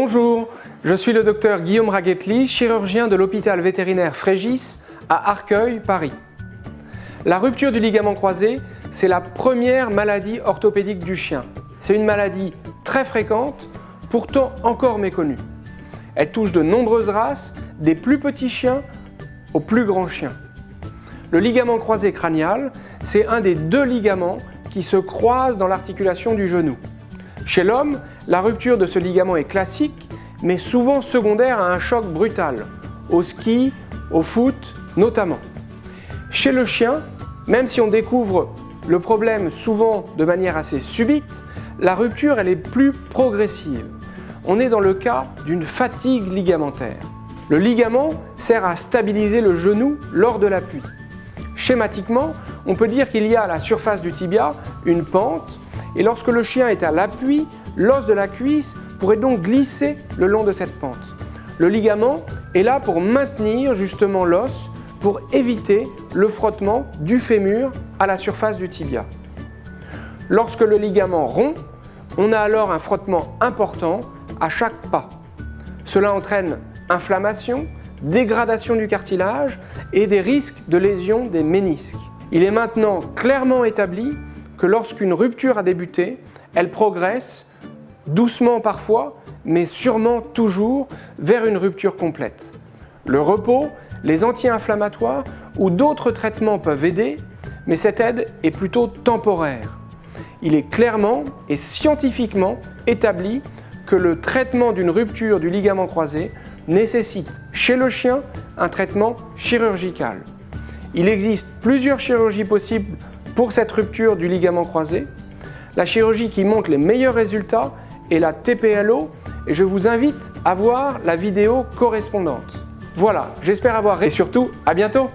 Bonjour, je suis le docteur Guillaume Raguetli, chirurgien de l'hôpital vétérinaire Frégis à Arcueil, Paris. La rupture du ligament croisé, c'est la première maladie orthopédique du chien. C'est une maladie très fréquente, pourtant encore méconnue. Elle touche de nombreuses races, des plus petits chiens aux plus grands chiens. Le ligament croisé crânial, c'est un des deux ligaments qui se croisent dans l'articulation du genou. Chez l'homme, la rupture de ce ligament est classique, mais souvent secondaire à un choc brutal, au ski, au foot notamment. Chez le chien, même si on découvre le problème souvent de manière assez subite, la rupture elle est plus progressive. On est dans le cas d'une fatigue ligamentaire. Le ligament sert à stabiliser le genou lors de l'appui. Schématiquement, on peut dire qu'il y a à la surface du tibia une pente, et lorsque le chien est à l'appui, l'os de la cuisse pourrait donc glisser le long de cette pente. Le ligament est là pour maintenir justement l'os, pour éviter le frottement du fémur à la surface du tibia. Lorsque le ligament rompt, on a alors un frottement important à chaque pas. Cela entraîne inflammation, dégradation du cartilage et des risques de lésion des ménisques. Il est maintenant clairement établi que lorsqu'une rupture a débuté, elle progresse, doucement parfois, mais sûrement toujours, vers une rupture complète. Le repos, les anti-inflammatoires ou d'autres traitements peuvent aider, mais cette aide est plutôt temporaire. Il est clairement et scientifiquement établi que le traitement d'une rupture du ligament croisé nécessite chez le chien un traitement chirurgical. Il existe plusieurs chirurgies possibles pour cette rupture du ligament croisé. La chirurgie qui montre les meilleurs résultats est la TPLO et je vous invite à voir la vidéo correspondante. Voilà, j'espère avoir et surtout à bientôt.